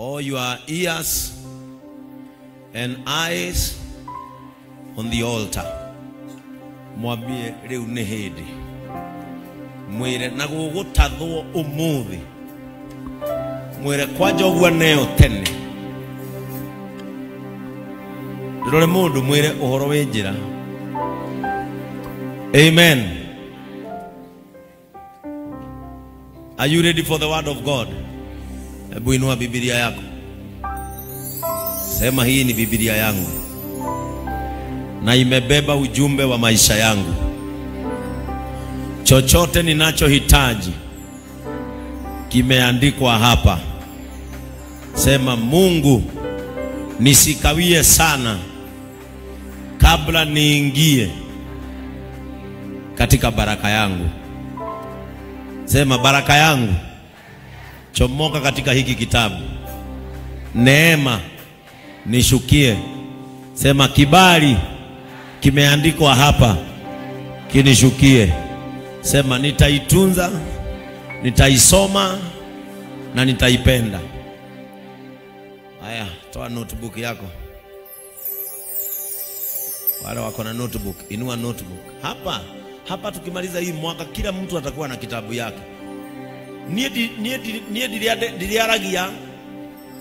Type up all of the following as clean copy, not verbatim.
all your ears and eyes on the altar. Mwambie riu ni hindi. Mwire na gugutathwo umuthi. Mwire kwaja ugwa neo tene. Ndorore mundu mwire uhoro wi njira. Amen. Are you ready for the word of God? Hebu inua Biblia yako. Sema hii ni Biblia yangu. Na imebeba ujumbe wa maisha yangu. Chochote ninachohitaji kimeandikwa hapa. Sema Mungu, nisikawie sana kabla niingie katika baraka yangu. Sema baraka yangu chomoka katika hiki kitabu. Neema nishukie. Sema kibali kimeandikwa hapa kinishukie. Sema nitaitunza, nitaisoma na nitaipenda. Haya, toa notebook yako. Wale wako na notebook, inua notebook. Hapa tukimaliza hii mwaka kila mtu atakuwa na kitabu yake. Nie diliaragia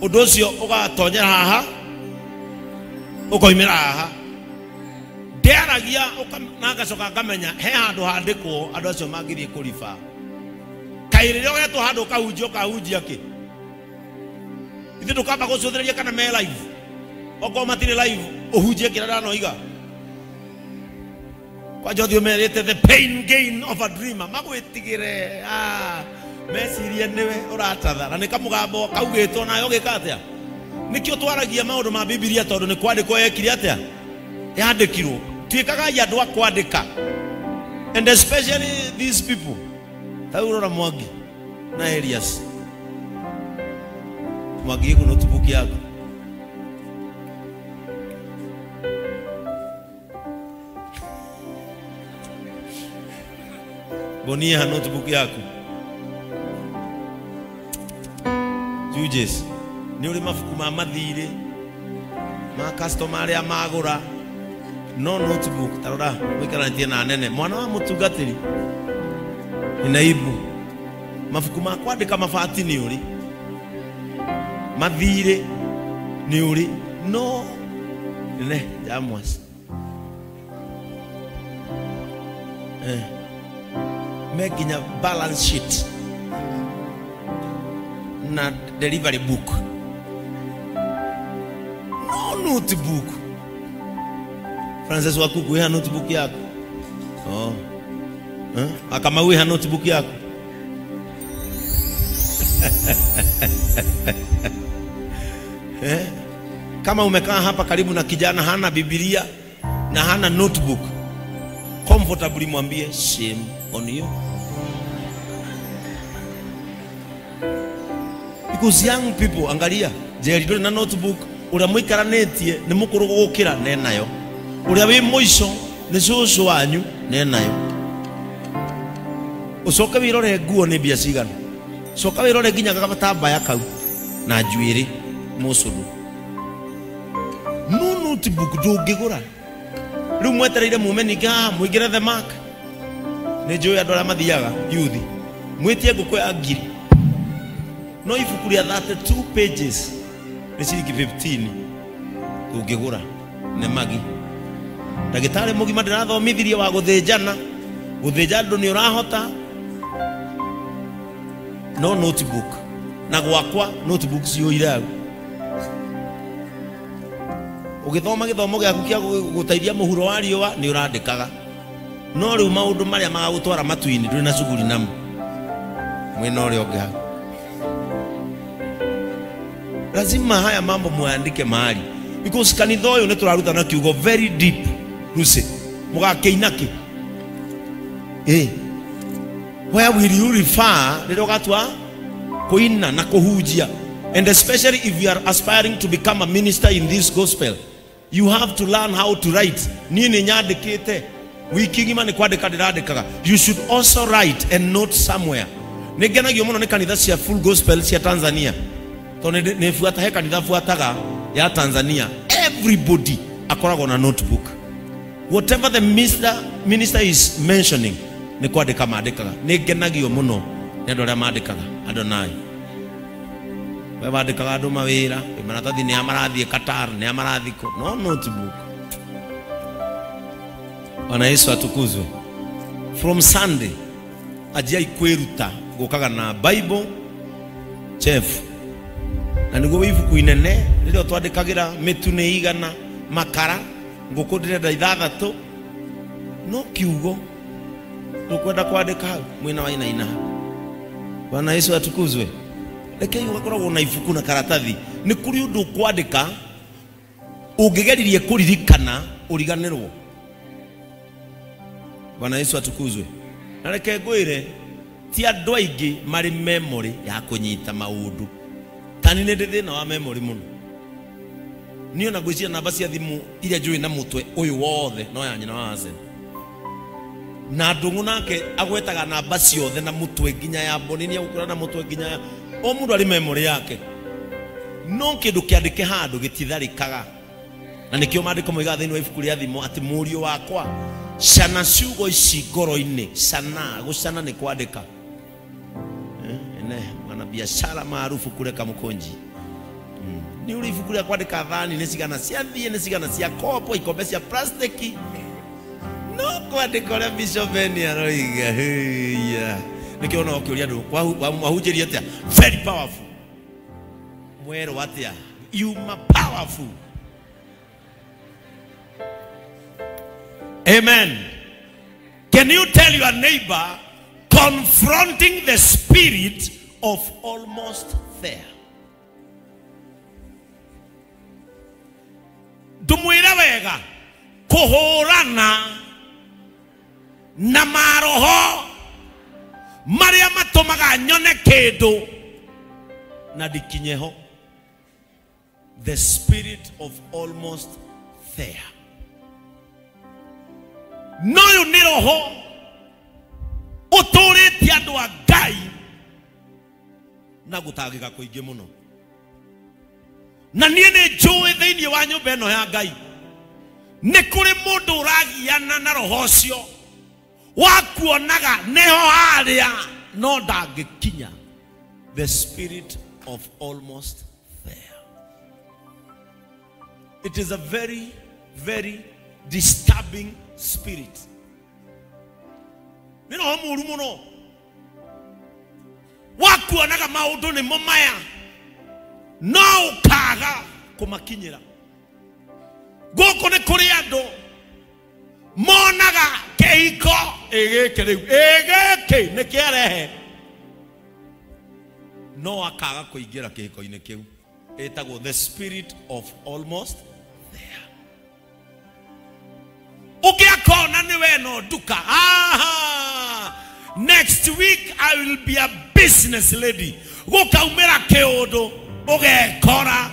udocio ugatonya haha ukoimira haha. Nderagia ukanaga ngamenya he handu handikwo andu acio magirie kurifa. Kairiro getu handu kahunjia ki. Ithu tukamba gucuthiriria kana me live. Oko matire live uhunjie kirada no iga. Kwa jothi umerete the pain gain of a dreamer. Magwitigire meciria niwe uratatha na nikamugambo kaugitwo nayo gikatia. Nikio twaragia maundu ma Biblia tondu ni kwandikwo yekire atia yandikirwo twikaga yandu akwandika, and especially these people taurora Mwangi na Elias. Mwangi ku notebook yako. Bonia notebook yako. Judges ni uri mafuku ma mathire ma customer ya magura no notebook tarora wikarantie na nene mwana wa mutungatiri inaibu mafuku ma kwandika mafati ni uri mathire ni uri no ne jamwas making a balance sheet na delivery book. No notebook. Francis Wakuku ya notebook yako. Oh. Akama wewe notebook yako. Kama umekaa hapa karibu na kijana hana Biblia na hana notebook, comfortably mwambie shame on you. Because young people, angalia, jeri na notebook, ura muikaranetie ni mukuru gukira nenayo. Ura wi muico ni cucu wanyu nenayo. Ucoka wirore nguo ni bia cigana. Coka wirore nginya gagatambaya kau na njuiri mucudu. No notebook ndungigura. Riu mwetereire mumeninga muigire the mark. Ni njui andu aria mathiaga youth. Mwitie nguku ya ngiri. No ibuku ria 32 pages ni ciringi 15 ungigura ne magi. Ndagitari mugima ndirathomithirie wa guthinjana ndu ni urahota. No notebook na gwakwa notebook cio iragu ugithoma githomo giaku kia guteithia muhuro wa riwa ni urandikaga. No riu maundu maria magagutwara matuini nduri na shughuli namo mwena uri onge hapo. Lazima haya mambo muandike mahali, because kanitha uyu ni turaruta na kiugo very deep. Ruse mugakeinaki where will you refer ndio gatwa kuina na kuhujia. And especially if you are aspiring to become a minister in this gospel, you have to learn how to write. Nini nyandikite wiki ngima ni kwandika ndirandikaga. You should also write and note somewhere. Nigenagio muno ni kanitha cia full gospel cia Tanzania to ne fuata heka nithafuataga ya Tanzania, everybody akoragwo na notebook. Whatever the minister is mentioning, ne kwandika mandikaga. Ne genagio muno ne andu aria mandikaga Adonai. We mandikaga andu mawira, maratathi ne amarathie Qatar, ne amarathiko, no notebook. Bwana Yesu atukuzwe. From Sunday ajia ikweruta gokaga na Bible chef. Na nigo ibuku inene riro twandikagira mitune igana makara ngoko ndirenda ithathatu no kiugo tukwenda kwandika mwina wa ina. Bwana Yesu atukuzwe. Rekei ugakoragwo na ibuku na karatathi ni kuri undu kwandika ungigeririe kuririkana uriganirwo. Bwana Yesu atukuzwe. Na reke ngwire ti andu aingi mari memory ya kunyita maundu. Tani ne thina wa memory muno. Niyo na gwicira namba cia thimu iria njui na mutwe uyu wothe no ya nyina wa Asen. Na ndungu nake agwetaga namba ciothe na mutwe nginya ya bonini agukura na mutwe nginya ya o mundu ari memory yake. No kindu kiandike handu gititharikaga. Na nikio mandiko moiga thini wa ibuku ria thimu ati murio wakwa cana ciugo ici ngoro-ini. Cana gucana ni kwandika. Mwana biashara maarufu kule Kamukonji. Ni uri ibuku ria kwandika thani ni cigana cia thie ni cigana cia kopo ikombe cia plastiki. No kwandika ria Bishop Eni aroiga. Yeah. Nikio no kiuria ndu wahunjirie atia very powerful. Mwero atia you are powerful. Amen. Can you tell your neighbor, confronting the spirit of almost there? Dumwira wega kuhurana na maroho maria matumaga nyone kindu na dikinyeho. The spirit of almost there. Noyo ni roho uturiti andu a Ngai na gutagika kuingi muno. Na nie ni njui thiini wa nyumba ino ya Ngai ni kuri mundu uragiana na roho cio wakuonaga neho haria no ndangikinya. The spirit of almost there. It is a very, very disturbing spirit. Nino homuru muno wakuonaga maundu ni momaya no ukaga kumakinyira. Goko ni kuri andu monaga kehiko egeke riu egeke ni kiarehe no akaga kuingira kehiko-ini kiu. Etagwo the spirit of almost there. Ukiakona ni we no duka. Next week I will be a business lady. Gukaumira kiundu ugekora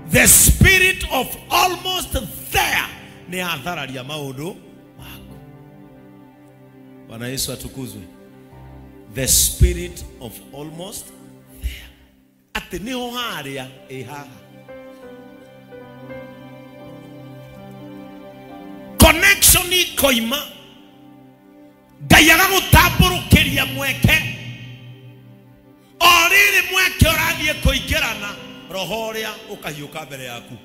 the spirit of almost there ni athararia maundu maku. Bwana Yesu atukuzwe. The spirit of almost there. Ati niho haria ehaha. Connection ikoima Ngai agagutaburukiria mweke oriri mweke urathie kuingirana roho uria ukahiuka mbere yaku.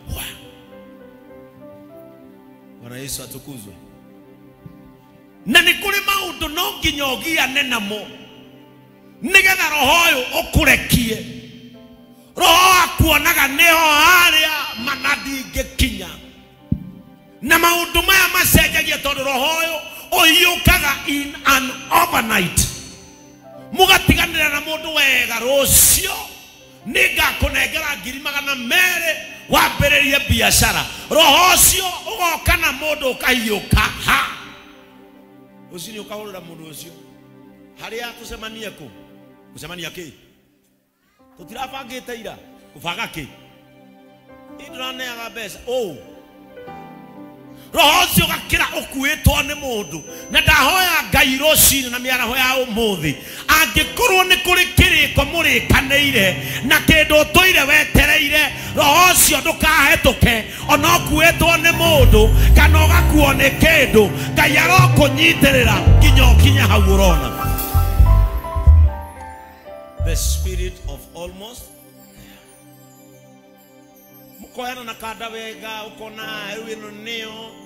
Bwana Yesu atukuzwe. Na ni kuri maundu no nginya ugiane namo nigetha roho uyu ukurekie. Roho akuonaga niho haria manadingikinya. Na maundu maya macenjagia tondu roho uyu uyukaga in an overnight. Mugatiganira na mundu wega rucio ningakunengera 200,000 wambiririe biashara. Roho ucio ugoka na mundu ukahiuka ha ucio ukahurira mundu ucio haria tusemanie ku kusemania ki tutirabangite ira kubaga ki induraneaga mbeca roho cio gakira ukuitwo ni mundu na ndahoya Ngai rucini na miaraho ya umuthi angikorwo ni kuri kiriko murikaneire na kindu toire wetereire roho cio ndukahetuke ona ukuitwo ni mundu kana ugakuo ni kindu Ngai arokunyitirira kinya hau urona. The spirit of almost mukoyana na kada wega ukona eno neo